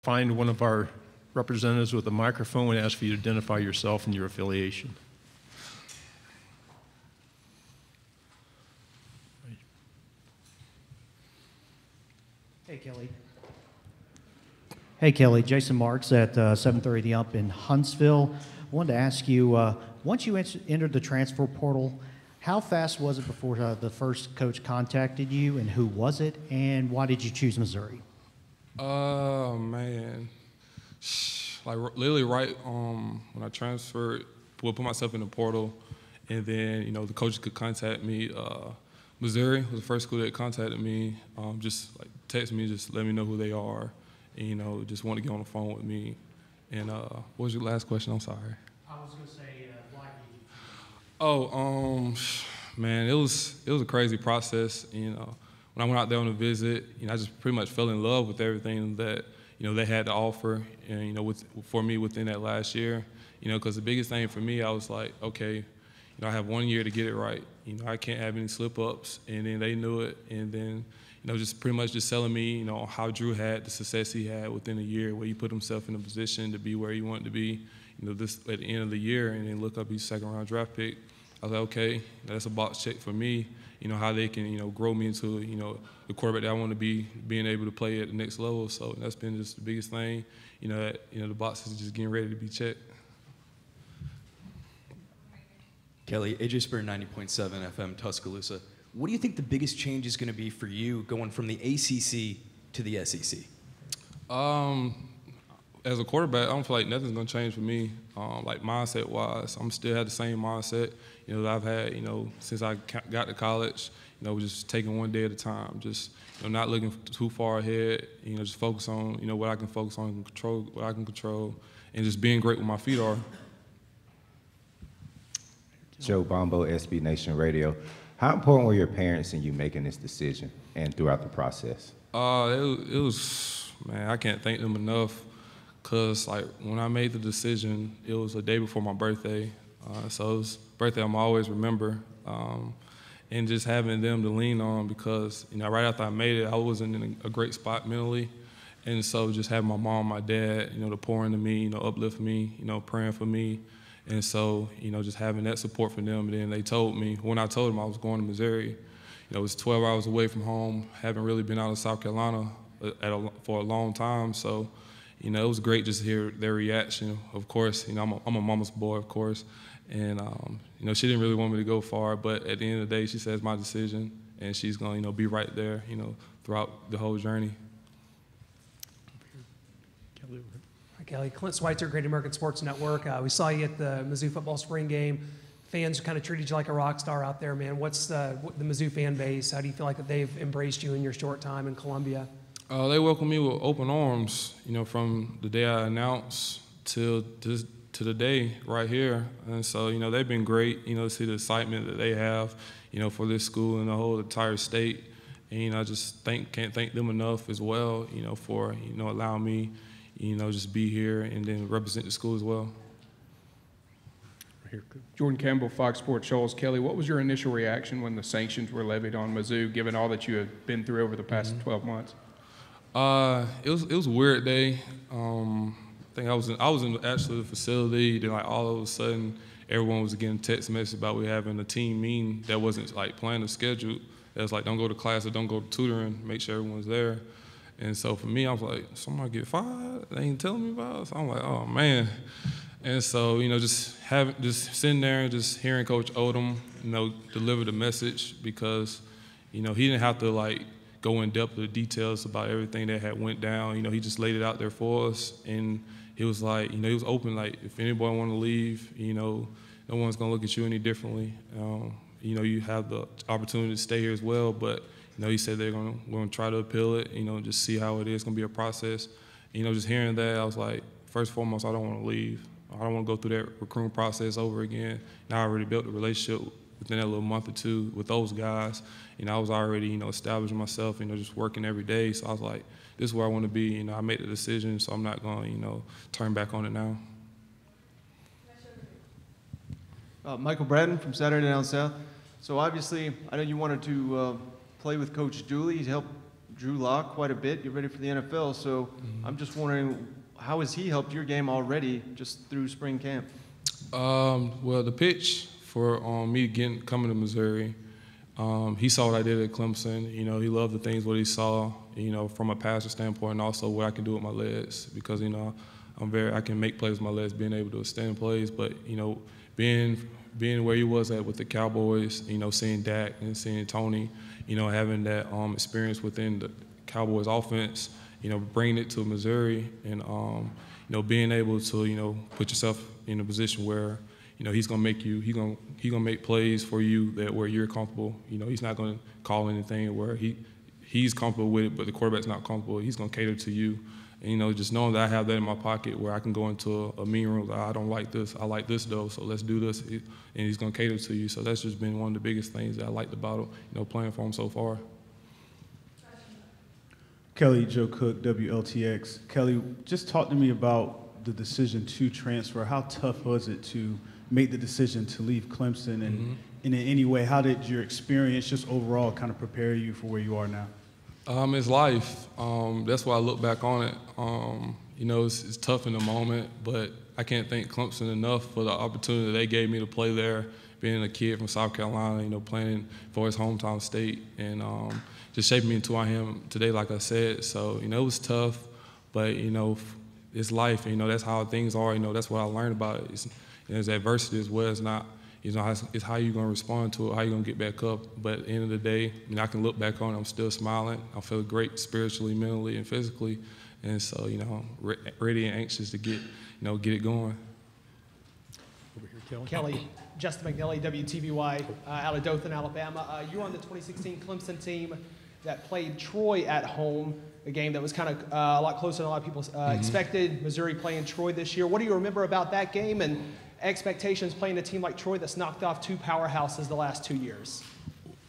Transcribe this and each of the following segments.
Find one of our representatives with a microphone and ask for you to identify yourself and your affiliation. Hey, Kelly. Hey, Kelly. Jason Marks at 730 The Ump in Huntsville. I wanted to ask you, once you entered the transfer portal, how fast was it before the first coach contacted you, and who was it, and why did you choose Missouri? Man. Like, literally right when I transferred, put myself in the portal, and then, the coaches could contact me. Missouri was the first school that contacted me, just like text me, just let me know who they are, and, just want to get on the phone with me. And what was your last question? I'm sorry. I was going to say, why did you? Oh, man, it was a crazy process. When I went out there on a visit, I just pretty much fell in love with everything that they had to offer, and for me within that last year, because the biggest thing for me, I was like, okay, I have 1 year to get it right. I can't have any slip-ups, and then they knew it, and then, just pretty much just telling me, how Drew had the success he had within a year, where he put himself in a position to be where he wanted to be, this at the end of the year, and then look up his second-round draft pick. I was like, okay, that's a box check for me. How they can, grow me into, the quarterback that I want to be, being able to play at the next level. So that's been just the biggest thing, that, the box is just getting ready to be checked. Kelly, AJ Spur, 90.7 FM, Tuscaloosa. What do you think the biggest change is going to be for you going from the ACC to the SEC? As a quarterback, I don't feel like nothing's going to change for me. Like mindset-wise, I'm still have the same mindset, that I've had, since I got to college. Just taking one day at a time, just not looking too far ahead. Just focus on what I can focus on, and control what I can control, and just being great with my feet are. Joe Bombo, SB Nation Radio. How important were your parents in you making this decision and throughout the process? It was, man, I can't thank them enough. Cause like when I made the decision, it was a day before my birthday, so it was a birthday I'm always remember, and just having them to lean on, because right after I made it, I wasn't in a great spot mentally, and so just having my mom, my dad, to pour into me, uplift me, praying for me, and so just having that support from them. And then they told me, when I told them I was going to Missouri, it was 12 hours away from home, haven't really been out of South Carolina for a long time, so. It was great just to hear their reaction. Of course, I'm a mama's boy, of course, and she didn't really want me to go far, but at the end of the day, she says my decision, and she's going to be right there, throughout the whole journey. Hi, Kelly. Clint Schweitzer, Great American Sports Network. We saw you at the Mizzou football spring game. Fans kind of treated you like a rock star out there, man. What's the Mizzou fan base? How do you feel like that they've embraced you in your short time in Columbia? They welcomed me with open arms, from the day I announced to the day right here. And so, they've been great, to see the excitement that they have, for this school and the whole entire state. And, I just can't thank them enough as well, for, allowing me, just be here and then represent the school as well. Here. Jordan Campbell, Fox Sports Shoals. Kelly, what was your initial reaction when the sanctions were levied on Mizzou, given all that you have been through over the past 12 months? It was a weird day. I think I was in actually the facility. Then like all of a sudden, everyone was getting text messages about we having a team meeting that wasn't like planned or scheduled. It was like, don't go to class or don't go to tutoring. Make sure everyone's there. And so for me, I was like, somebody get fired? They ain't telling me about it. So I'm like, oh man. And so just sitting there and just hearing Coach Odom, deliver the message, because he didn't have to like go in depth with the details about everything that had went down. He just laid it out there for us, and he was like, he was open, like, if anybody want to leave, no one's gonna look at you any differently. You have the opportunity to stay here as well, but he said we're gonna try to appeal it, just see how it is. It's gonna be a process. Just hearing that, I was like, first and foremost, I don't want to leave. I don't want to go through that recruiting process over again. Now I already built a relationship within that little month or two with those guys. I was already, establishing myself, just working every day. So I was like, this is where I want to be. I made the decision, so I'm not going to, turn back on it now. Michael Braden from Saturday Down South. So obviously, I know you wanted to play with Coach Dooley. He helped Drew Lock quite a bit. You're ready for the NFL, so I'm just wondering, how has he helped your game already just through spring camp? Well, the pitch for me coming to Missouri, he saw what I did at Clemson. You know, he loved the things what he saw, you know, from a passer standpoint, and also what I can do with my legs, because, you know, I can make plays with my legs, being able to extend plays, but, you know, being where he was at with the Cowboys, you know, seeing Dak and seeing Tony, you know, having that experience within the Cowboys offense, you know, bringing it to Missouri, and you know, being able to, you know, put yourself in a position where, you know, he's gonna make plays for you where you're comfortable. You know, he's not gonna call anything where he's comfortable with it, but the quarterback's not comfortable. He's gonna cater to you. And, you know, just knowing that I have that in my pocket where I can go into a meeting room, I don't like this, I like this though, so let's do this, and he's gonna cater to you. So that's just been one of the biggest things that I liked about, you know, playing for him so far. Kelly, Joe Cook, WLTX. Kelly, just talk to me about the decision to transfer. How tough was it to make the decision to leave Clemson, and in any way, how did your experience just overall kind of prepare you for where you are now? It's life. That's why I look back on it. You know, it's tough in the moment, but I can't thank Clemson enough for the opportunity they gave me to play there, being a kid from South Carolina, you know, playing for his hometown state, and just shaping me into who I am today, like I said. So, you know, it was tough, but, you know, it's life. You know, that's how things are. You know, that's what I learned about it. It's adversity as well. It's not, you know, it's how you're going to respond to it, how you're going to get back up. But at the end of the day, you know, I can look back on it, I'm still smiling. I feel great spiritually, mentally, and physically. And so, you know, ready and anxious to get it going. Over here, Kelly. Kelly, Justin McNally, WTVY, out of Dothan, Alabama. You were on the 2016 Clemson team that played Troy at home, a game that was kind of a lot closer than a lot of people expected. Missouri playing Troy this year. What do you remember about that game and expectations playing a team like Troy that's knocked off two powerhouses the last 2 years?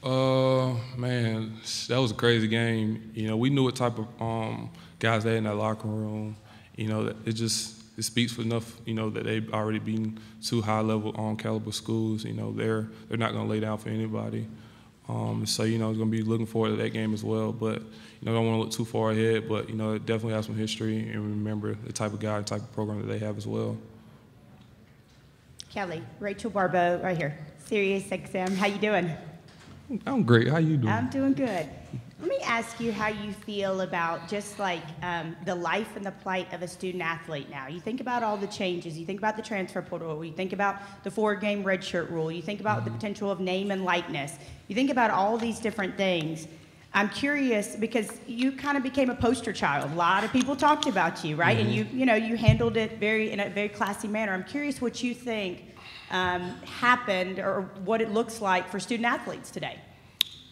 Man, that was a crazy game. You know, we knew what type of guys they had in that locker room. You know, it speaks for enough, you know, that they've already been two high-level caliber schools. You know, they're not going to lay down for anybody. So, you know, it's going to be looking forward to that game as well. But, you know, I don't want to look too far ahead, but, you know, it definitely has some history, and remember the type of guy and type of program that they have as well. Kelly, Rachel Barbeau, right here, Sirius XM. How you doing? I'm great. How you doing? I'm doing good. Let me ask you how you feel about just like the life and the plight of a student athlete now. You think about all the changes. You think about the transfer portal. You think about the 4-game redshirt rule. You think about the potential of name and likeness. You think about all these different things. I'm curious because you kind of became a poster child. A lot of people talked about you, right? And you handled it in a very classy manner. I'm curious what you think happened or what it looks like for student athletes today.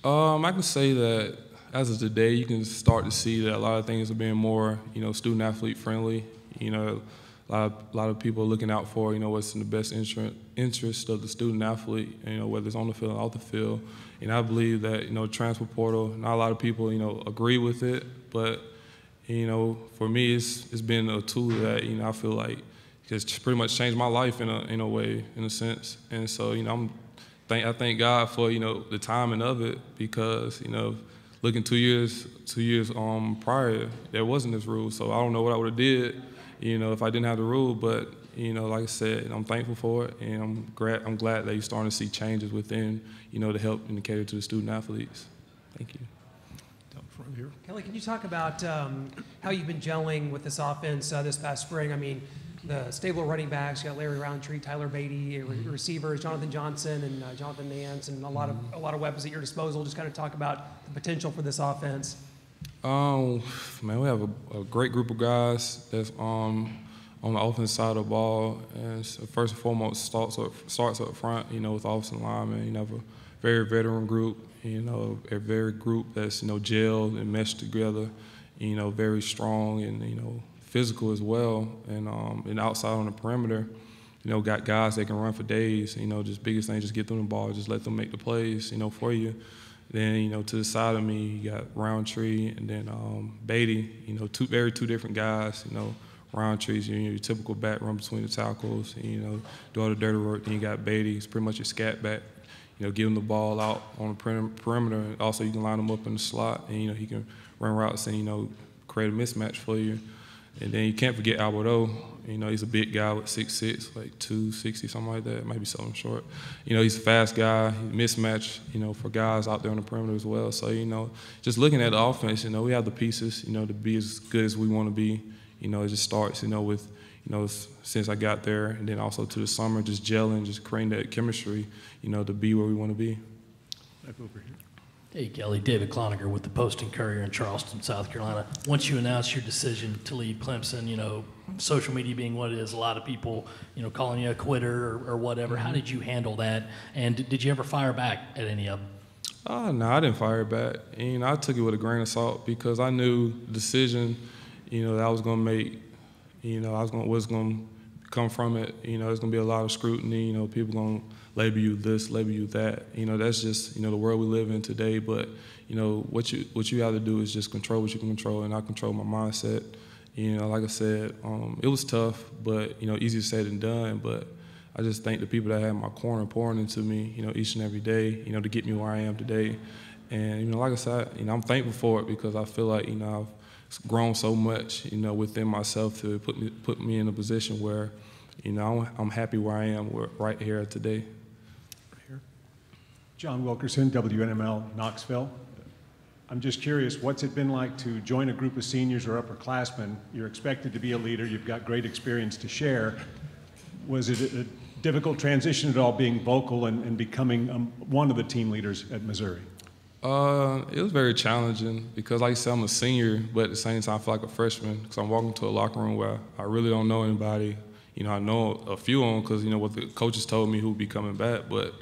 I can say that as of today, you can start to see that a lot of things are being more, you know, student athlete friendly. You know, a lot of people are looking out for, you know, what's in the best interest of the student athlete, you know, whether it's on the field or off the field. And I believe that, you know, transfer portal, not a lot of people, you know, agree with it, but, you know, for me, it's been a tool that, you know, I feel like has pretty much changed my life in a way, in a sense. And so, you know, I thank God for, you know, the timing of it, because, you know, looking 2 years prior, there wasn't this rule. So I don't know what I would have did, you know, if I didn't have the rule. But, you know, like I said, I'm thankful for it, and I'm glad that you're starting to see changes within, you know, to help and to cater to the student athletes. Thank you. Down front here. Kelly, can you talk about how you've been gelling with this offense this past spring? I mean, the stable running backs, you got Larry Roundtree, Tyler Beatty, receivers, Jonathan Johnson and Jonathan Nance, and a lot of weapons at your disposal. Just kind of talk about the potential for this offense. Man, we have a great group of guys that's on the offensive side of the ball. And so first and foremost, starts up front, you know, with offensive linemen. You have a very veteran group, you know, a very group that's, you know, gelled and meshed together, you know, very strong and, you know, physical as well. And outside on the perimeter, you know, got guys that can run for days. You know, just biggest thing, just get them the ball, just let them make the plays, you know, for you. Then, you know, to the side of me, you got Roundtree and then Beatty, you know, two different guys, you know. Roundtree's your typical back, run between the tackles, and, you know, do all the dirty work. Then you got Beatty, he's pretty much a scat back, give him the ball out on the perimeter. And also, you can line him up in the slot, and he can run routes and create a mismatch for you. And then you can't forget Alberto. He's a big guy with 6'6", like 260, something like that, maybe something short. He's a fast guy, mismatch, for guys out there on the perimeter as well. So, just looking at the offense, we have the pieces, to be as good as we want to be. It just starts, with, since I got there, and then also to the summer, just gelling, just creating that chemistry, to be where we want to be. Back over here. Hey, Kelly, David Cloninger with the Post-and-Courier in Charleston, South Carolina. Once you announced your decision to leave Clemson, social media being what it is, a lot of people, calling you a quitter or whatever. How did you handle that? And did you ever fire back at any of them? No, I didn't fire back. I took it with a grain of salt because I knew the decision, that I was going to make, what's going to come from it. There's going to be a lot of scrutiny. People going to label you this, label you that. That's just, the world we live in today. But, what you have to do is just control what you can control, and I control my mindset. Like I said, it was tough, but, easier said than done. But I just thank the people that had my corner pouring into me, each and every day, to get me where I am today. And, like I said, I'm thankful for it because I feel like, I've grown so much, within myself to put me in a position where, I'm happy where I am right here today. John Wilkerson, WNML Knoxville. I'm just curious, what's it been like to join a group of seniors or upperclassmen? You're expected to be a leader. You've got great experience to share. Was it a difficult transition at all, being vocal and becoming one of the team leaders at Missouri? It was very challenging because, like I said, I'm a senior, but at the same time, I feel like a freshman because I'm walking to a locker room where I really don't know anybody. I know a few of them because, what the coaches told me who would be coming back, but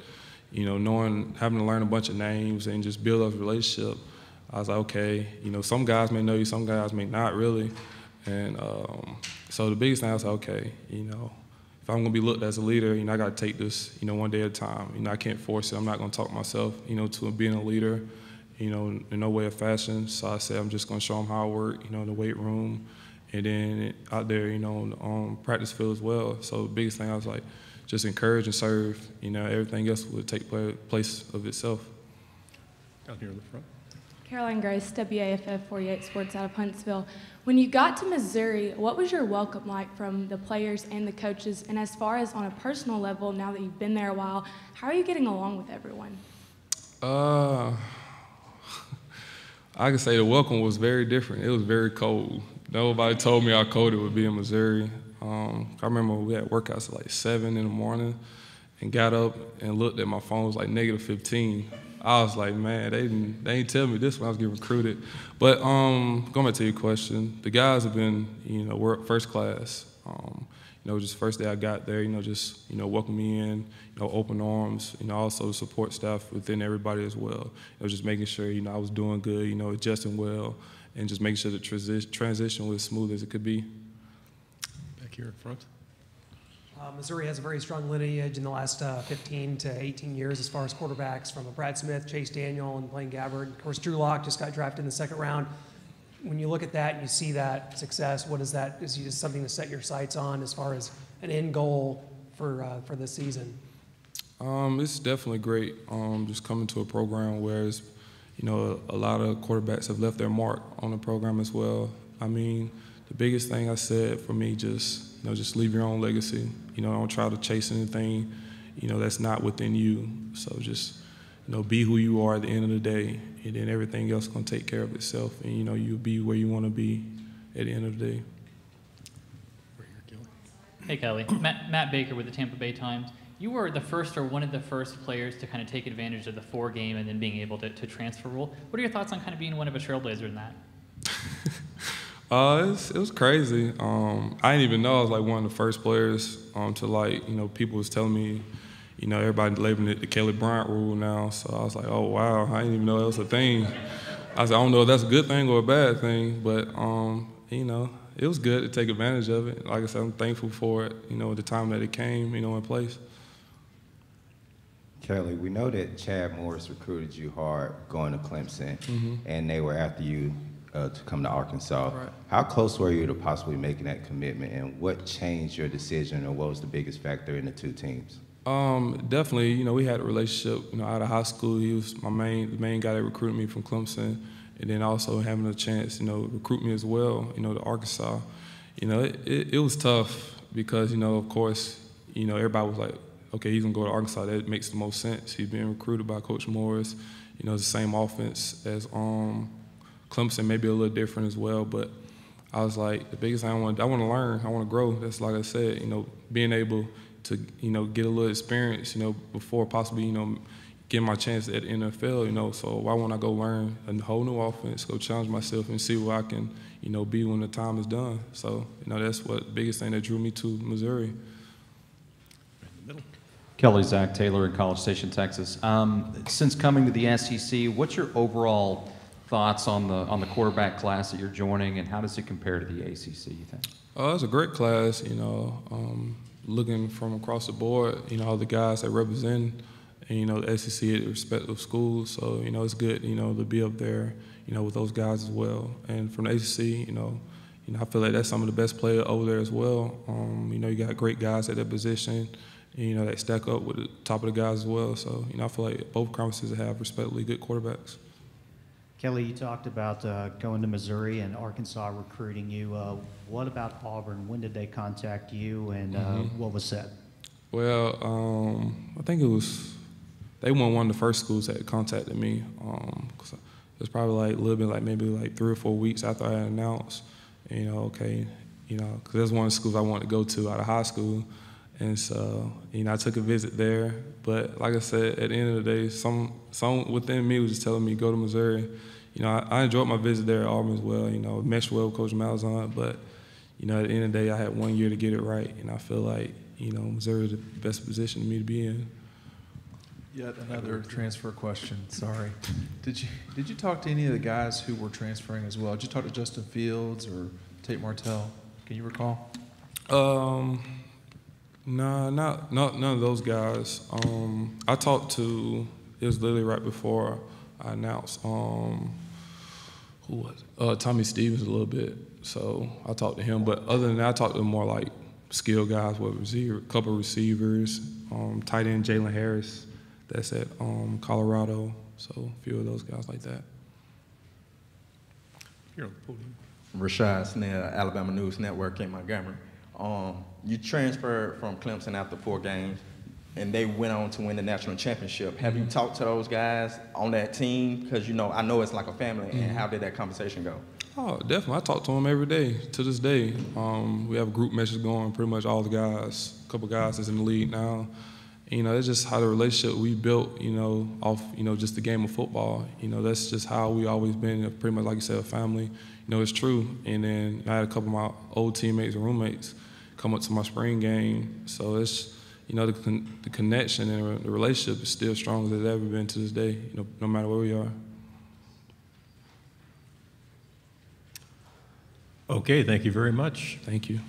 having to learn a bunch of names and just build up a relationship, I was like, okay, some guys may know you, some guys may not really. And so the biggest thing, I was like, okay, if I'm going to be looked as a leader, I got to take this, one day at a time. I can't force it. I'm not going to talk myself, to being a leader, in no way or fashion. So I said I'm just going to show them how I work, in the weight room, and then out there, on practice field as well. So the biggest thing, I was like, just encourage and serve. Everything else would take place of itself. Down here in the front. Caroline Grace, WAFF 48 Sports out of Huntsville. When you got to Missouri, what was your welcome like from the players and the coaches? And as far as on a personal level, now that you've been there a while, how are you getting along with everyone? I can say the welcome was very different. It was very cold. Nobody told me how cold it would be in Missouri. I remember we had workouts at like 7 in the morning and got up and looked at my phone. It was like -15. I was like, man, they didn't tell me this when I was getting recruited. But going back to your question, the guys have been, we're first class. Just first day I got there, just, welcome me in, open arms, also the support staff within everybody as well. Just making sure, I was doing good, adjusting well, and just making sure the transition was as smooth as it could be. Back here in front. Missouri has a very strong lineage in the last 15 to 18 years as far as quarterbacks, from Brad Smith, Chase Daniel, and Blaine Gabbard. Of course, Drew Lock just got drafted in the second round. When you look at that and you see that success, what is that? Is it just something to set your sights on as far as an end goal for this season? It's definitely great. Just coming to a program where it's, a lot of quarterbacks have left their mark on the program as well. I mean, the biggest thing I said for me, just leave your own legacy. Don't try to chase anything, that's not within you. So just, be who you are at the end of the day, and then everything else is going to take care of itself, and, you'll be where you want to be at the end of the day. Hey, Kelly. Matt Baker with the Tampa Bay Times. You were the first or one of the first players to kind of take advantage of the 4 game and then being able to transfer rule. What are your thoughts on kind of being one of a trailblazer in that? It was crazy. I didn't even know I was like one of the first players to people was telling me, everybody labeling it the Kelly Bryant rule now. So I was like, oh wow, I didn't even know that was a thing. I was like, I don't know if that's a good thing or a bad thing, but it was good to take advantage of it. Like I said, I'm thankful for it, at the time that it came, in place. Kelly, we know that Chad Morris recruited you hard going to Clemson, and they were after you to come to Arkansas. Right. How close were you to possibly making that commitment, and what changed your decision, or what was the biggest factor in the two teams? Definitely, we had a relationship, out of high school. He was the main guy that recruited me from Clemson, and then also having a chance, recruit me as well, to Arkansas. It was tough because, of course, everybody was like, okay, he's gonna go to Arkansas. That makes the most sense. He's being recruited by Coach Morris. It's the same offense as Clemson, maybe a little different as well, but I was like, the biggest thing I want to learn, I want to grow. That's like I said, being able to, get a little experience, before possibly, getting my chance at the NFL, so why won't I go learn a whole new offense, go challenge myself and see where I can, be when the time is done. So, that's what the biggest thing that drew me to Missouri. Kelly, Zach Taylor in College Station, Texas. Since coming to the SEC, what's your overall thoughts on the quarterback class that you're joining, and how does it compare to the ACC, you think? Oh, it's a great class, looking from across the board, all the guys that represent, the SEC at respective schools. So, it's good, to be up there, with those guys as well. And from the ACC, I feel like that's some of the best players over there as well. You got great guys at that position, that stack up with the top of the guys as well. So, I feel like both conferences have respectively good quarterbacks. Kelly, you talked about going to Missouri and Arkansas recruiting you. What about Auburn? When did they contact you, and what was said? Well, I think they weren't one of the first schools that contacted me. Cause it was probably a little bit maybe 3 or 4 weeks after I had announced, okay, because that's one of the schools I wanted to go to out of high school. And so, I took a visit there. But like I said, at the end of the day, some within me was just telling me, go to Missouri. I enjoyed my visit there at Auburn as well. Meshed well with Coach Malzahn. But, at the end of the day, I had 1 year to get it right. And I feel like, Missouri is the best position for me to be in. Yet another transfer question, sorry. Did you talk to any of the guys who were transferring as well? Did you talk to Justin Fields or Tate Martell? Can you recall? No, none of those guys. I talked to, it was literally right before I announced, who was it? Tommy Stevens a little bit. So I talked to him, but other than that, I talked to more skilled guys, a couple of receivers, tight end Jalen Harris, that's at Colorado. So a few of those guys like that. Here on the podium. Rashad Snell, Alabama News Network in Montgomery. You transferred from Clemson after 4 games, and they went on to win the national championship. Have you talked to those guys on that team? Because, I know it's like a family, and how did that conversation go? Oh, definitely. I talk to them every day, to this day. We have a group message going, pretty much all the guys, a couple guys that's in the league now. It's just how the relationship we built, off, just the game of football. That's just how we always been, pretty much like you said, a family. It's true. And then I had a couple of my old teammates and roommates come up to my spring game. So it's, the connection and the relationship is still strong as it's ever been to this day, no matter where we are. Okay, thank you very much. Thank you.